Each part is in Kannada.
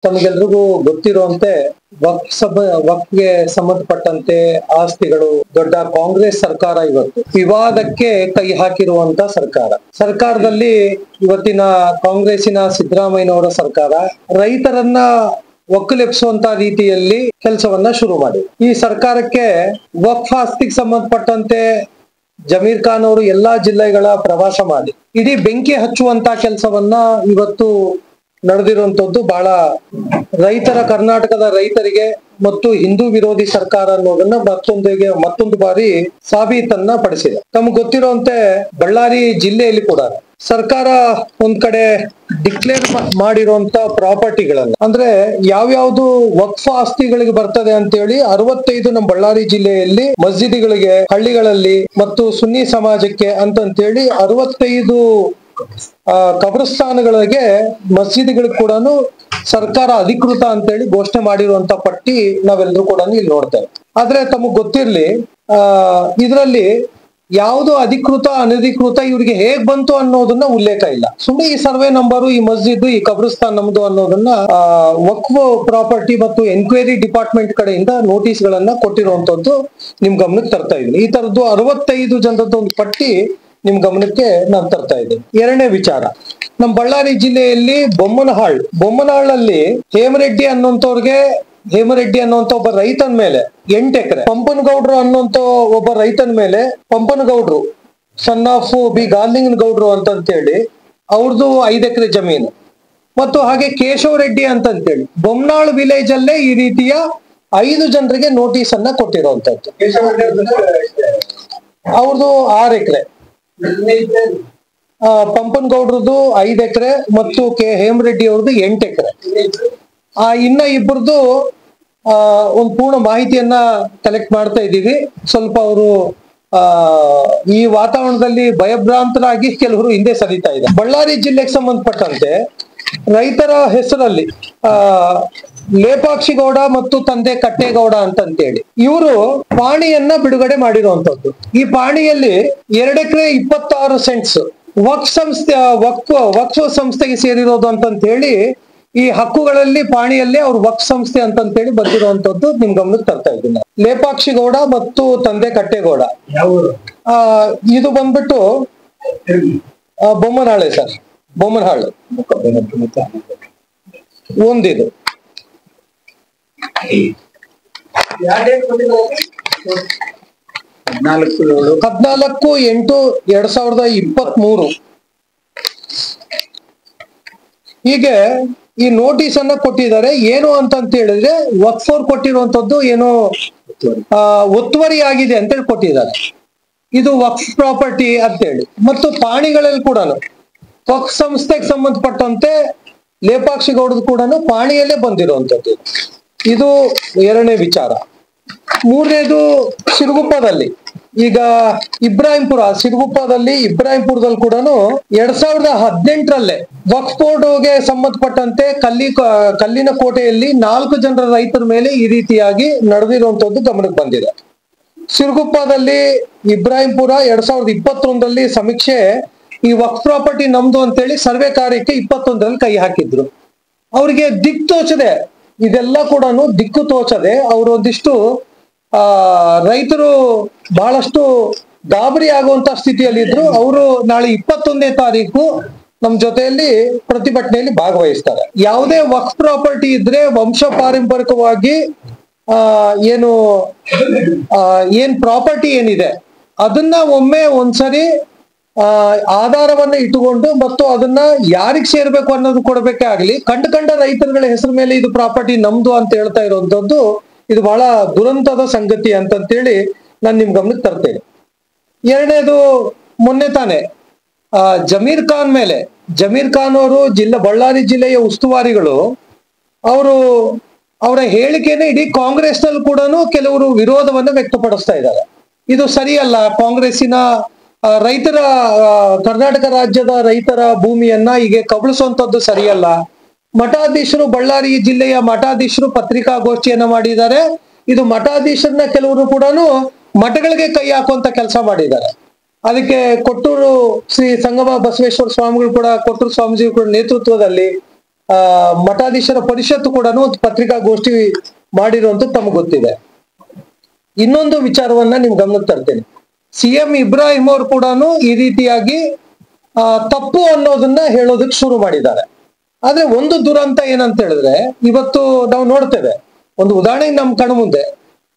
ತಮಗೆಲ್ರಿಗೂ ಗೊತ್ತಿರುವಂತೆ ವಕ್ಫ್ಗೆ ಸಂಬಂಧಪಟ್ಟಂತೆ ಆಸ್ತಿಗಳು ದೊಡ್ಡ ಕಾಂಗ್ರೆಸ್ ಸರ್ಕಾರ ಇವತ್ತು ವಿವಾದಕ್ಕೆ ಕೈ ಹಾಕಿರುವಂತ ಸರ್ಕಾರದಲ್ಲಿ ಇವತ್ತಿನ ಕಾಂಗ್ರೆಸ್ಸಿನ ಸಿದ್ದರಾಮಯ್ಯನವರ ಸರ್ಕಾರ ರೈತರನ್ನ ಒಕ್ಕಲೆಬ್ಸುವಂತ ರೀತಿಯಲ್ಲಿ ಕೆಲಸವನ್ನ ಶುರು ಮಾಡಿ ಈ ಸರ್ಕಾರಕ್ಕೆ ವಕ್ಫ್ ಆಸ್ತಿಗೆ ಸಂಬಂಧಪಟ್ಟಂತೆ ಜಮೀರ್ ಖಾನ್ ಅವರು ಎಲ್ಲಾ ಜಿಲ್ಲೆಗಳ ಪ್ರವಾಸ ಮಾಡಿ ಇಡೀ ಬೆಂಕಿ ಹಚ್ಚುವಂತ ಕೆಲಸವನ್ನ ಇವತ್ತು ನಡೆದಿರುವಂತದ್ದು ಬಹಳ ಕರ್ನಾಟಕದ ರೈತರಿಗೆ ಮತ್ತು ಹಿಂದೂ ವಿರೋಧಿ ಸರ್ಕಾರ ಅನ್ನೋದನ್ನ ಮತ್ತೊಂದು ಬಾರಿ ಸಾಬೀತನ್ನ ಪಡಿಸಿದೆ. ತಮ್ಗೆ ಗೊತ್ತಿರುವಂತೆ ಬಳ್ಳಾರಿ ಜಿಲ್ಲೆಯಲ್ಲಿ ಕೂಡ ಸರ್ಕಾರ ಒಂದ್ ಕಡೆ ಡಿಕ್ಲೇರ್ ಮಾಡಿರುವಂತ ಪ್ರಾಪರ್ಟಿಗಳನ್ನ ಅಂದ್ರೆ ಯಾವ್ಯಾವ್ದು ವಕ್ಫ್ ಆಸ್ತಿಗಳಿಗೆ ಬರ್ತದೆ ಅಂತ ಹೇಳಿ 65 ನಮ್ಮ ಬಳ್ಳಾರಿ ಜಿಲ್ಲೆಯಲ್ಲಿ ಮಸ್ಜಿದ್ಗಳಿಗೆ, ಹಳ್ಳಿಗಳಲ್ಲಿ ಮತ್ತು ಸುನ್ನಿ ಸಮಾಜಕ್ಕೆ ಅಂತಂತೇಳಿ 65 ಕಬ್ರಸ್ಥಾನಗಳಿಗೆ ಮಸೀದಿಗಳಿಗೆ ಕೂಡ ಸರ್ಕಾರ ಅಧಿಕೃತ ಅಂತೇಳಿ ಘೋಷಣೆ ಮಾಡಿರುವಂತ ಪಟ್ಟಿ ನಾವೆಲ್ಲರೂ ಕೂಡ ಇಲ್ಲಿ ನೋಡ್ತೇವೆ. ಆದ್ರೆ ತಮಗ್ ಗೊತ್ತಿರ್ಲಿ ಇದರಲ್ಲಿ ಯಾವುದು ಅಧಿಕೃತ ಅನಧಿಕೃತ ಇವ್ರಿಗೆ ಹೇಗ್ ಬಂತು ಅನ್ನೋದನ್ನ ಉಲ್ಲೇಖ ಇಲ್ಲ. ಸುಮ್ಮನೆ ಈ ಸರ್ವೆ ನಂಬರು, ಈ ಮಸ್ಜಿದ್, ಈ ಕಬ್ರಸ್ತಾನ್ ನಮ್ದು ಅನ್ನೋದನ್ನ ವಕ್ಫ್ ಪ್ರಾಪರ್ಟಿ ಮತ್ತು ಎನ್ಕ್ವೈರಿ ಡಿಪಾರ್ಟ್ಮೆಂಟ್ ಕಡೆಯಿಂದ ನೋಟಿಸ್ ಗಳನ್ನ ಕೊಟ್ಟಿರುವಂತದ್ದು ನಿಮ್ ಗಮನಕ್ಕೆ ತರ್ತಾ ಇದ್ದೀನಿ. ಈ ತರದ್ದು 65 ಜನರದ್ದು ಒಂದು ಪಟ್ಟಿ ನಿಮ್ ಗಮನಕ್ಕೆ ನಾನು ತರ್ತಾ ಇದ್ದೀನಿ. ಎರಡನೇ ವಿಚಾರ, ನಮ್ ಬಳ್ಳಾರಿ ಜಿಲ್ಲೆಯಲ್ಲಿ ಬೊಮ್ಮನಹಾಳಲ್ಲಿ ಹೇಮರೆಡ್ಡಿ ಅನ್ನುವಂತ ಒಬ್ಬ ರೈತನ ಮೇಲೆ 8 ಎಕರೆ, ಪಂಪನಗೌಡ್ರು ಅನ್ನುವಂತ ಒಬ್ಬ ರೈತನ ಮೇಲೆ, ಪಂಪನಗೌಡ್ರು ಸನ್ ಆಫ್ ಬಿ ಗಾರ್ಲಿಂಗನಗೌಡ್ರು ಅಂತಂತೇಳಿ ಅವ್ರದ್ದು 5 ಎಕರೆ ಜಮೀನು, ಮತ್ತು ಹಾಗೆ ಕೇಶವ ರೆಡ್ಡಿ ಅಂತಂತೇಳಿ ಬೊಮ್ಮನಾಳ್ ವಿಲೇಜ್ ಅಲ್ಲೇ ಈ ರೀತಿಯ 5 ಜನರಿಗೆ ನೋಟಿಸ್ ಅನ್ನ ಕೊಟ್ಟಿರುವಂತದ್ದು. ಅವ್ರದ್ದು 6 ಎಕರೆ, ಪಂಪನಗೌಡ್ರದ್ದು 5 ಎಕರೆ ಮತ್ತು ಹೇಮರೆಡ್ಡಿ ಅವ್ರದ್ದು 8 ಎಕರೆ. ಇನ್ನ ಇಬ್ಬರದು ಒಂದು ಪೂರ್ಣ ಮಾಹಿತಿಯನ್ನ ಕಲೆಕ್ಟ್ ಮಾಡ್ತಾ ಇದ್ದೀವಿ. ಸ್ವಲ್ಪ ಅವರು ಈ ವಾತಾವರಣದಲ್ಲಿ ಭಯಭ್ರಾಂತರಾಗಿ ಕೆಲವರು ಹಿಂದೆ ಸರಿತಾ ಇದ್ದಾರೆ. ಬಳ್ಳಾರಿ ಜಿಲ್ಲೆಗೆ ಸಂಬಂಧಪಟ್ಟಂತೆ ರೈತರ ಹೆಸರಲ್ಲಿ ಲೇಪಾಕ್ಷಿಗೌಡ ಮತ್ತು ತಂದೆ ಕಟ್ಟೇಗೌಡ ಅಂತಂತೇಳಿ ಇವರು ಪಾಣಿಯನ್ನ ಬಿಡುಗಡೆ ಮಾಡಿರುವಂತದ್ದು. ಈ ಪಾಣಿಯಲ್ಲಿ 2 ಎಕರೆ 26 ಸೆಂಟ್ಸ್ ವಕ್ಫ್ ಸಂಸ್ಥೆಗೆ ಸೇರಿರೋದು ಅಂತಂತ ಹೇಳಿ ಈ ಹಕ್ಕುಗಳಲ್ಲಿ ಪಾಣಿಯಲ್ಲಿ ಅವ್ರು ವಕ್ಫ್ ಸಂಸ್ಥೆ ಅಂತಂತೇಳಿ ಬಂದಿರುವಂತದ್ದು ನಿಮ್ ಗಮನಕ್ಕೆ ತರ್ತಾ ಇದ್ದೀನಿ. ಲೇಪಾಕ್ಷಿಗೌಡ ಮತ್ತು ತಂದೆ ಕಟ್ಟೇಗೌಡ ಇದು ಬಂದ್ಬಿಟ್ಟು ಬೊಮ್ಮನಹಾಳೆ ಸರ್, ಬೊಮ್ಮನಹಾಳು ಒಂದಿದು 14/8/2023 ಹೀಗೆ ಈ ನೋಟಿಸ್ ಅನ್ನ ಕೊಟ್ಟಿದ್ದಾರೆ. ಏನು ಅಂತ ಹೇಳಿದ್ರೆ ವಕ್ಫ್ ಅವ್ರು ಕೊಟ್ಟಿರುವಂತದ್ದು ಏನೋ ಒತ್ತುವರಿ ಆಗಿದೆ ಅಂತೇಳಿ ಕೊಟ್ಟಿದ್ದಾರೆ. ಇದು ವಕ್ಫ್ ಪ್ರಾಪರ್ಟಿ ಅಂತೇಳಿ, ಮತ್ತು ಪಾಣಿಗಳಲ್ಲಿ ಕೂಡ ವಕ್ಫ್ ಸಂಸ್ಥೆಗೆ ಸಂಬಂಧಪಟ್ಟಂತೆ ಲೇಪಾಕ್ಷಿಗೌಡದು ಕೂಡ ಪಾಣಿಯಲ್ಲೇ ಬಂದಿರುವಂತದ್ದು. ಇದು ಎರಡನೇ ವಿಚಾರ. ಮೂರನೇದು ಸಿರುಗುಪ್ಪದಲ್ಲಿ, ಈಗ ಇಬ್ರಾಹಿಂಪುರದಲ್ಲಿ ಕೂಡ 2018ರಲ್ಲೇ ವಕ್ಫ್ ಬೋರ್ಡ್ಗೆ ಸಂಬಂಧಪಟ್ಟಂತೆ ಕಲ್ಲಿನ ಕೋಟೆಯಲ್ಲಿ 4 ಜನರ ರೈತರ ಮೇಲೆ ಈ ರೀತಿಯಾಗಿ ನಡೆದಿರುವಂತದ್ದು ಗಮನಕ್ಕೆ ಬಂದಿದೆ. ಸಿರುಗುಪ್ಪದಲ್ಲಿ ಇಬ್ರಾಹಿಂಪುರ 2021ರಲ್ಲಿ ಸಮೀಕ್ಷೆ ಈ ವಕ್ಫ್ ಪ್ರಾಪರ್ಟಿ ನಮ್ದು ಅಂತೇಳಿ ಸರ್ವೆ ಕಾರ್ಯಕ್ಕೆ 21ರಲ್ಲಿ ಕೈ ಹಾಕಿದ್ರು. ಅವ್ರಿಗೆ ದಿಕ್ಕು ತೋಚದೆ, ಇದೆಲ್ಲ ಕೂಡ ದಿಕ್ಕು ತೋಚದೆ ಅವರು ಒಂದಿಷ್ಟು ರೈತರು ಬಹಳಷ್ಟು ಗಾಬರಿ ಆಗುವಂತ ಸ್ಥಿತಿಯಲ್ಲಿ ಇದ್ರು. ಅವರು ನಾಳೆ 21ನೇ ತಾರೀಕು ನಮ್ ಜೊತೆಯಲ್ಲಿ ಪ್ರತಿಭಟನೆಯಲ್ಲಿ ಭಾಗವಹಿಸ್ತಾರೆ. ಯಾವುದೇ ವಕ್ಫ್ ಪ್ರಾಪರ್ಟಿ ಇದ್ರೆ ವಂಶ ಪಾರಂಪರಿಕವಾಗಿ ಏನ್ ಪ್ರಾಪರ್ಟಿ ಏನಿದೆ ಅದನ್ನ ಒಂದ್ಸರಿ ಆಧಾರವನ್ನ ಇಟ್ಟುಕೊಂಡು ಮತ್ತು ಅದನ್ನ ಯಾರಿಗ್ ಸೇರ್ಬೇಕು ಅನ್ನೋದು ಕೊಡ್ಬೇಕೇ ಆಗ್ಲಿ, ಕಂಡ ರೈತರುಗಳ ಹೆಸರು ಮೇಲೆ ಇದು ಪ್ರಾಪರ್ಟಿ ನಮ್ದು ಅಂತ ಹೇಳ್ತಾ ಇರುವಂತದ್ದು ಇದು ಬಹಳ ದುರಂತದ ಸಂಗತಿ ಅಂತಂತೇಳಿ ನಾನು ನಿಮ್ ಗಮನಕ್ಕೆ ತರ್ತೇನೆ. ಎರಡನೇದು, ಮೊನ್ನೆ ತಾನೆ ಜಮೀರ್ ಖಾನ್ ಅವರು ಬಳ್ಳಾರಿ ಜಿಲ್ಲೆಯ ಉಸ್ತುವಾರಿಗಳು ಅವರ ಹೇಳಿಕೆನೆ ಇಡೀ ಕಾಂಗ್ರೆಸ್ ನಲ್ಲಿ ಕೂಡ ಕೆಲವರು ವಿರೋಧವನ್ನ ವ್ಯಕ್ತಪಡಿಸ್ತಾ ಇದ್ದಾರೆ. ಇದು ಸರಿಯಲ್ಲ, ಕಾಂಗ್ರೆಸ್ಸಿನ ಕರ್ನಾಟಕ ರಾಜ್ಯದ ರೈತರ ಭೂಮಿಯನ್ನ ಹೀಗೆ ಕಬಳಿಸುವಂತದ್ದು ಸರಿಯಲ್ಲ. ಮಠಾಧೀಶರು, ಬಳ್ಳಾರಿ ಜಿಲ್ಲೆಯ ಮಠಾಧೀಶರು ಪತ್ರಿಕಾಗೋಷ್ಠಿಯನ್ನ ಮಾಡಿದ್ದಾರೆ. ಇದು ಮಠಾಧೀಶರನ್ನ ಕೆಲವರು ಕೂಡ ಮಠಗಳಿಗೆ ಕೈ ಹಾಕುವಂತ ಕೆಲಸ ಮಾಡಿದ್ದಾರೆ. ಅದಕ್ಕೆ ಕೊಟ್ಟೂರು ಶ್ರೀ ಸಂಗಮ ಬಸವೇಶ್ವರ ಸ್ವಾಮಿಗಳು ಕೂಡ, ಕೊಟ್ಟೂರು ಸ್ವಾಮೀಜಿ ಕೂಡ ನೇತೃತ್ವದಲ್ಲಿ ಮಠಾಧೀಶರ ಪರಿಷತ್ತು ಕೂಡ ಒಂದು ಪತ್ರಿಕಾಗೋಷ್ಠಿ ಮಾಡಿರುವಂತದ್ದು ತಮಗೆ ಗೊತ್ತಿದೆ. ಇನ್ನೊಂದು ವಿಚಾರವನ್ನ ನಿಮ್ ಗಮನಕ್ಕೆ ತರ್ತೇನೆ. CM ಇಬ್ರಾಹಿಂ ಅವರು ಕೂಡ ಈ ರೀತಿಯಾಗಿ ತಪ್ಪು ಅನ್ನೋದನ್ನ ಹೇಳೋದಕ್ಕೆ ಶುರು ಮಾಡಿದ್ದಾರೆ. ಆದ್ರೆ ಒಂದು ದುರಂತ ಏನಂತ ಹೇಳಿದ್ರೆ, ಇವತ್ತು ನಾವು ನೋಡ್ತೇವೆ, ಒಂದು ಉದಾಹರಣೆಗೆ ನಮ್ಮ ಕಣ್ಣು ಮುಂದೆ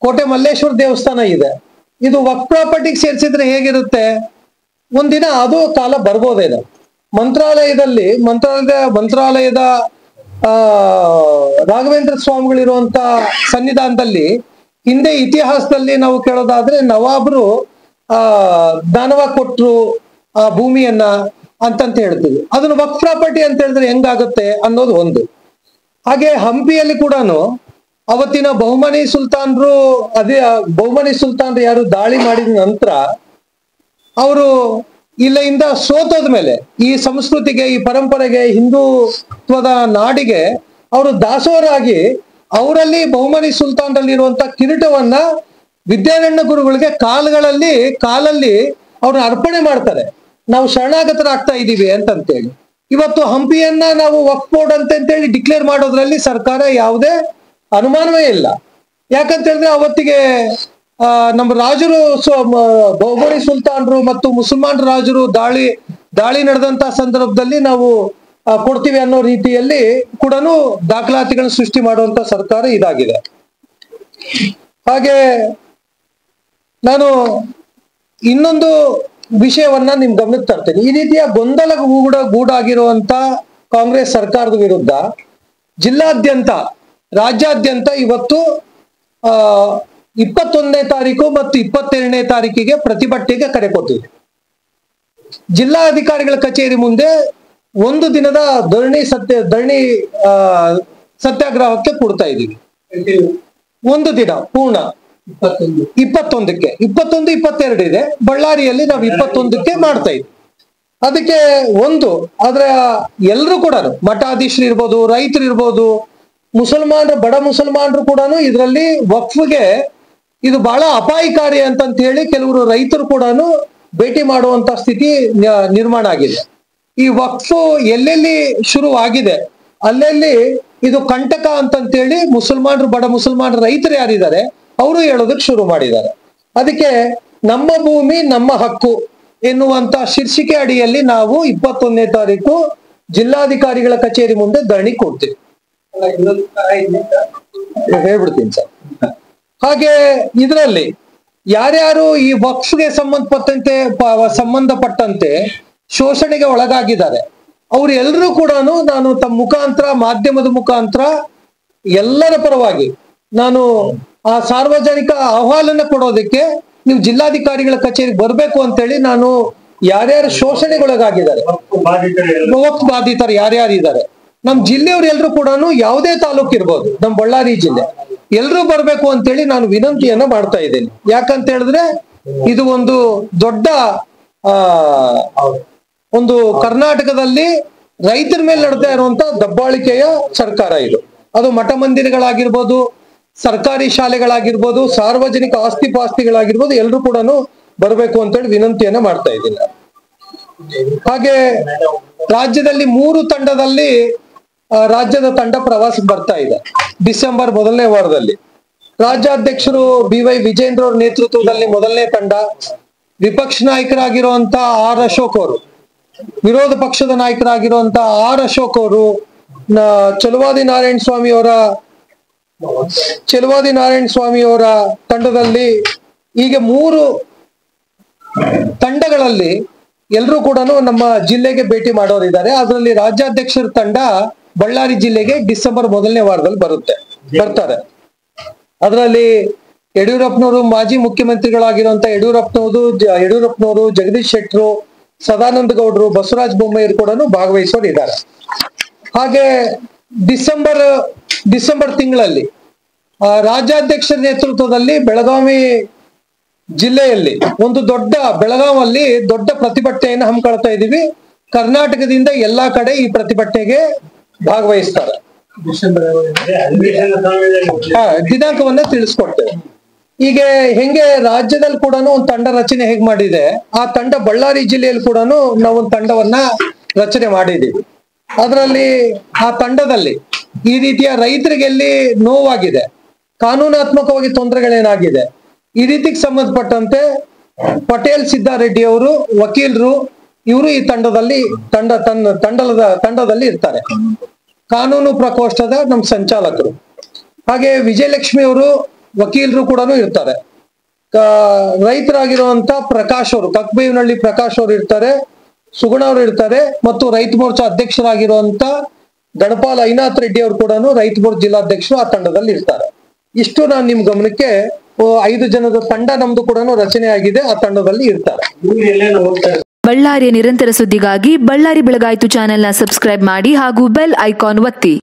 ಕೋಟೆ ಮಲ್ಲೇಶ್ವರ ದೇವಸ್ಥಾನ ಇದೆ. ಇದು ವಕ್ಫ್ ಪ್ರಾಪರ್ಟಿಗೆ ಸೇರಿಸಿದ್ರೆ ಹೇಗಿರುತ್ತೆ? ಒಂದಿನ ಅದು ಕಾಲ ಬರ್ಬೋದೇನೋ. ಮಂತ್ರಾಲಯದ ರಾಘವೇಂದ್ರ ಸ್ವಾಮಿಗಳಿರುವಂತ ಸನ್ನಿಧಾನದಲ್ಲಿ ಹಿಂದೆ ಇತಿಹಾಸದಲ್ಲಿ ನಾವು ಕೇಳೋದಾದ್ರೆ ನವಾಬ್ರು ದಾನವಾಗಿ ಕೊಟ್ರು ಆ ಭೂಮಿಯನ್ನ ಅಂತಂತ ಹೇಳ್ತೀವಿ. ಅದನ್ನು ವಕ್ಫ್ ಪ್ರಾಪರ್ಟಿ ಅಂತ ಹೇಳಿದ್ರೆ ಹೆಂಗಾಗುತ್ತೆ ಅನ್ನೋದು ಒಂದು. ಹಾಗೆ ಹಂಪಿಯಲ್ಲಿ ಕೂಡ ಅವತ್ತಿನ ಬಹುಮನಿ ಸುಲ್ತಾನ್ರು ಯಾರು ದಾಳಿ ಮಾಡಿದ ನಂತರ ಅವರು ಇಲ್ಲಿಂದ ಸೋತೋದ ಮೇಲೆ ಈ ಸಂಸ್ಕೃತಿಗೆ, ಈ ಪರಂಪರೆಗೆ, ಹಿಂದುತ್ವದ ನಾಡಿಗೆ ಅವರು ದಾಸೋರಾಗಿ ಅವರಲ್ಲಿ ಬಹುಮನಿ ಸುಲ್ತಾನ್ರಲ್ಲಿ ಇರುವಂತ ಕಿರೀಟವನ್ನ ವಿದ್ಯಾರಣ್ಯ ಗುರುಗಳಿಗೆ ಕಾಲಲ್ಲಿ ಅವ್ರನ್ನ ಅರ್ಪಣೆ ಮಾಡ್ತಾರೆ. ನಾವು ಶರಣಾಗತರಾಗ್ತಾ ಇದೀವಿ ಅಂತಂತೇಳಿ ಇವತ್ತು ಹಂಪಿಯನ್ನ ನಾವು ವಕ್ಫ್ ಬೋರ್ಡ್ ಅಂತೇಳಿ ಡಿಕ್ಲೇರ್ ಮಾಡೋದ್ರಲ್ಲಿ ಸರ್ಕಾರ ಯಾವುದೇ ಅನುಮಾನವೇ ಇಲ್ಲ. ಯಾಕಂತ ಹೇಳಿದ್ರೆ ಅವತ್ತಿಗೆ ನಮ್ಮ ರಾಜರು ಬಹುಮನಿ ಸುಲ್ತಾನ್ರು ಮತ್ತು ಮುಸಲ್ಮಾನ್ ರಾಜರು ದಾಳಿ ನಡೆದಂತ ಸಂದರ್ಭದಲ್ಲಿ ನಾವು ಕೊಡ್ತೀವಿ ಅನ್ನೋ ರೀತಿಯಲ್ಲಿ ಕೂಡ ದಾಖಲಾತಿಗಳನ್ನು ಸೃಷ್ಟಿ ಮಾಡುವಂತ ಸರ್ಕಾರ ಇದಾಗಿದೆ. ಹಾಗೆ ನಾನು ಇನ್ನೊಂದು ವಿಷಯವನ್ನ ನಿಮ್ ಗಮನಕ್ಕೆ ತರ್ತೇನೆ. ಈ ರೀತಿಯ ಗೊಂದಲ ಗೂಡಾಗಿರುವಂತ ಕಾಂಗ್ರೆಸ್ ಸರ್ಕಾರದ ವಿರುದ್ಧ ರಾಜ್ಯಾದ್ಯಂತ ಇವತ್ತು 21ನೇ ತಾರೀಕು ಮತ್ತು 22ನೇ ತಾರೀಕಿಗೆ ಪ್ರತಿಭಟನೆಗೆ ಕರೆ ಕೊಟ್ಟಿದೆ. ಜಿಲ್ಲಾಧಿಕಾರಿಗಳ ಕಚೇರಿ ಮುಂದೆ ಒಂದು ದಿನದ ಧರಣಿ ಸತ್ಯಾಗ್ರಹಕ್ಕೆ ಕೊಡ್ತಾ ಇದೀವಿ. ಒಂದು ದಿನ ಪೂರ್ಣ 21ಕ್ಕೆ 22 ಇದೆ. ಬಳ್ಳಾರಿಯಲ್ಲಿ ನಾವು 21ಕ್ಕೆ ಮಾಡ್ತಾ ಇದ್ವಿ. ಅದಕ್ಕೆ ಆದ್ರೆ ಎಲ್ರು ಕೂಡ ಮಠಾಧೀಶರು ಇರ್ಬೋದು, ರೈತರು ಇರ್ಬೋದು, ಬಡ ಮುಸಲ್ಮಾನರು ಕೂಡ ಇದರಲ್ಲಿ ವಕ್ಫ್ಗೆ ಇದು ಬಹಳ ಅಪಾಯಕಾರಿ ಅಂತಂತ ಹೇಳಿ ಕೆಲವರು ರೈತರು ಕೂಡ ಭೇಟಿ ಮಾಡುವಂತ ಸ್ಥಿತಿ ನಿರ್ಮಾಣ ಆಗಿದೆ. ಈ ವಕ್ಫ್ ಎಲ್ಲೆಲ್ಲಿ ಶುರು ಆಗಿದೆ ಅಲ್ಲೆಲ್ಲಿ ಇದು ಕಂಟಕ ಅಂತಂತೇಳಿ ಬಡ ಮುಸಲ್ಮಾನರು ರೈತರು ಯಾರಿದ್ದಾರೆ ಅವರು ಹೇಳೋದಕ್ಕೆ ಶುರು ಮಾಡಿದ್ದಾರೆ. ಅದಕ್ಕೆ ನಮ್ಮ ಭೂಮಿ ನಮ್ಮ ಹಕ್ಕು ಎನ್ನುವಂತ ಶೀರ್ಷಿಕೆ ಅಡಿಯಲ್ಲಿ ನಾವು 21ನೇ ತಾರೀಕು ಜಿಲ್ಲಾಧಿಕಾರಿಗಳ ಕಚೇರಿ ಮುಂದೆ ಧರಣಿ ಕೊಡ್ತೀವಿ. ಹೇಳ್ಬಿಡ್ತೀನಿ ಸರ್. ಹಾಗೆ ಇದರಲ್ಲಿ ಯಾರ್ಯಾರು ಈ ವಕ್ಫ್ಗೆ ಸಂಬಂಧಪಟ್ಟಂತೆ ಶೋಷಣೆಗೆ ಒಳಗಾಗಿದ್ದಾರೆ ಅವ್ರು ಎಲ್ಲರೂ ಕೂಡ ನಾನು ತಮ್ಮ ಮಾಧ್ಯಮದ ಮುಖಾಂತರ ಎಲ್ಲರ ಪರವಾಗಿ ನಾನು ಆ ಸಾರ್ವಜನಿಕ ಅಹವಾಲನ್ನ ಕೊಡೋದಕ್ಕೆ ನೀವು ಜಿಲ್ಲಾಧಿಕಾರಿಗಳ ಕಚೇರಿಗೆ ಬರ್ಬೇಕು ಅಂತೇಳಿ ನಾನು ಯಾರ್ಯಾರು ಶೋಷಣೆಗೊಳಗಾಗಿದ್ದಾರೆ, ವಕ್ಫ್ ಬಾಧಿತರು ಯಾರ್ಯಾರಿದ್ದಾರೆ ನಮ್ ಜಿಲ್ಲೆಯವ್ರು ಎಲ್ರು ಕೂಡ ಯಾವುದೇ ತಾಲೂಕು ಇರ್ಬೋದು, ನಮ್ ಬಳ್ಳಾರಿ ಜಿಲ್ಲೆ ಎಲ್ರು ಬರ್ಬೇಕು ಅಂತೇಳಿ ನಾನು ವಿನಂತಿಯನ್ನ ಮಾಡ್ತಾ ಇದ್ದೇನೆ. ಯಾಕಂತ ಹೇಳಿದ್ರೆ ಇದು ಒಂದು ದೊಡ್ಡ ಒಂದು ಕರ್ನಾಟಕದಲ್ಲಿ ರೈತರ ಮೇಲೆ ನಡೆತಾ ಇರುವಂತ ದಬ್ಬಾಳಿಕೆಯ ಸರ್ಕಾರ ಇದು. ಅದು ಮಠ ಮಂದಿರಗಳಾಗಿರ್ಬೋದು, ಸರ್ಕಾರಿ ಶಾಲೆಗಳಾಗಿರ್ಬೋದು, ಸಾರ್ವಜನಿಕ ಆಸ್ತಿ ಪಾಸ್ತಿಗಳಾಗಿರ್ಬೋದು, ಎಲ್ರು ಕೂಡ ಬರ್ಬೇಕು ಅಂತೇಳಿ ವಿನಂತಿಯನ್ನ ಮಾಡ್ತಾ ಇದ್ದೀನಿ. ಹಾಗೆ ರಾಜ್ಯದಲ್ಲಿ 3 ತಂಡದಲ್ಲಿ ರಾಜ್ಯದ ತಂಡ ಪ್ರವಾಸಕ್ಕೆ ಬರ್ತಾ ಇದೆ. ಡಿಸೆಂಬರ್ 1ನೇ ವಾರದಲ್ಲಿ ರಾಜ್ಯಾಧ್ಯಕ್ಷರು BY ವಿಜೇಂದ್ರ ಅವ್ರ ನೇತೃತ್ವದಲ್ಲಿ 1ನೇ ತಂಡ, ವಿಪಕ್ಷ ನಾಯಕರಾಗಿರುವಂತ R ಅಶೋಕ್ ಅವರು, ವಿರೋಧ ಪಕ್ಷದ ನಾಯಕರಾಗಿರುವಂತ R ಅಶೋಕ್ ಅವರು, ಚಲುವಾದಿ ನಾರಾಯಣ ಸ್ವಾಮಿ ಅವರ ತಂಡದಲ್ಲಿ, ಹೀಗೆ 3 ತಂಡಗಳಲ್ಲಿ ಎಲ್ರೂ ಕೂಡ ನಮ್ಮ ಜಿಲ್ಲೆಗೆ ಭೇಟಿ ಮಾಡೋರಿದ್ದಾರೆ. ಅದರಲ್ಲಿ ರಾಜ್ಯಾಧ್ಯಕ್ಷರ ತಂಡ ಬಳ್ಳಾರಿ ಜಿಲ್ಲೆಗೆ ಡಿಸೆಂಬರ್ 1ನೇ ವಾರದಲ್ಲಿ ಬರ್ತಾರೆ. ಅದರಲ್ಲಿ ಯಡಿಯೂರಪ್ಪನವರು, ಮಾಜಿ ಮುಖ್ಯಮಂತ್ರಿಗಳಾಗಿರುವಂತ ಯಡಿಯೂರಪ್ಪನವರು, ಜಗದೀಶ್ ಶೆಟ್ಟರು, ಸದಾನಂದ ಗೌಡರು, ಬಸವರಾಜ ಬೊಮ್ಮಾಯಿ ಕೂಡ ಭಾಗವಹಿಸೋರಿದ್ದಾರೆ. ಹಾಗೆ ಡಿಸೆಂಬರ್ ತಿಂಗಳಲ್ಲಿ ರಾಜ್ಯಾಧ್ಯಕ್ಷರ ನೇತೃತ್ವದಲ್ಲಿ ಬೆಳಗಾವಿ ಜಿಲ್ಲೆಯಲ್ಲಿ ಬೆಳಗಾವಲ್ಲಿ ದೊಡ್ಡ ಪ್ರತಿಭಟನೆಯನ್ನು ಹಮ್ಮಿಕೊಳ್ತಾ ಇದೀವಿ. ಕರ್ನಾಟಕದಿಂದ ಎಲ್ಲಾ ಕಡೆ ಈ ಪ್ರತಿಭಟನೆಗೆ ಭಾಗವಹಿಸ್ತಾರೆ. ದಿನಾಂಕವನ್ನ ತಿಳಿಸ್ಕೊಡ್ತೇವೆ. ಈಗ ಹೆಂಗೆ ರಾಜ್ಯದಲ್ಲಿ ಕೂಡ ಒಂದು ತಂಡ ರಚನೆ ಹೇಗ್ ಮಾಡಿದೆ, ಆ ತಂಡ ಬಳ್ಳಾರಿ ಜಿಲ್ಲೆಯಲ್ಲಿ ಕೂಡ ನಾವು ಒಂದು ತಂಡವನ್ನ ರಚನೆ ಮಾಡಿದೀವಿ. ಅದರಲ್ಲಿ ಆ ತಂಡದಲ್ಲಿ ಈ ರೀತಿಯ ರೈತರಿಗೆ ಎಲ್ಲಿ ನೋವಾಗಿದೆ, ಕಾನೂನಾತ್ಮಕವಾಗಿ ತೊಂದರೆಗಳೇನಾಗಿದೆ, ಈ ರೀತಿಗೆ ಸಂಬಂಧಪಟ್ಟಂತೆ ಪಟೇಲ್ ಸಿದ್ದಾರೆಡ್ಡಿ ಅವರು ವಕೀಲರು, ಇವರು ಈ ತಂಡದಲ್ಲಿ ಇರ್ತಾರೆ. ಕಾನೂನು ಪ್ರಕೋಷ್ಠದ ನಮ್ಮ ಸಂಚಾಲಕರು, ಹಾಗೆ ವಿಜಯಲಕ್ಷ್ಮಿ ಅವರು ವಕೀಲರು ಕೂಡ ಇರ್ತಾರೆ. ರೈತರಾಗಿರುವಂತ ಪ್ರಕಾಶ್ ಅವರು, ಕಕ್ಬೇವಿನಹಳ್ಳಿ ಪ್ರಕಾಶ್ ಅವರು ಇರ್ತಾರೆ, ಸುಗುಣ ಅವರು ಇರ್ತಾರೆ, ಮತ್ತು ರೈತ ಮೋರ್ಚಾ ಅಧ್ಯಕ್ಷರಾಗಿರುವಂತ ಗಣಪಾಲ್ ಐನಾಥ್ ರೆಡ್ಡಿ ಅವರು ಕೂಡ ರೈತ ಮೋರ್ಚಾ ಜಿಲ್ಲಾಧ್ಯಕ್ಷರು ಆ ತಂಡದಲ್ಲಿ ಇರ್ತಾರೆ. ಇಷ್ಟು ನಾನು ನಿಮ್ ಗಮನಕ್ಕೆ 5 ಜನದ ತಂಡ ನಮ್ದು ಕೂಡ ರಚನೆ ಆಗಿದೆ, ಆ ತಂಡದಲ್ಲಿ ಇರ್ತಾರೆ. ಬಳ್ಳಾರಿಯ ನಿರಂತರ ಸುದ್ದಿಗಾಗಿ ಬಳ್ಳಾರಿ ಬೆಳಗಾಯಿತು ಚಾನೆಲ್ನ ಸಬ್ಸ್ಕ್ರೈಬ್ ಮಾಡಿ ಹಾಗೂ ಬೆಲ್ ಐಕಾನ್ ಒತ್ತಿ.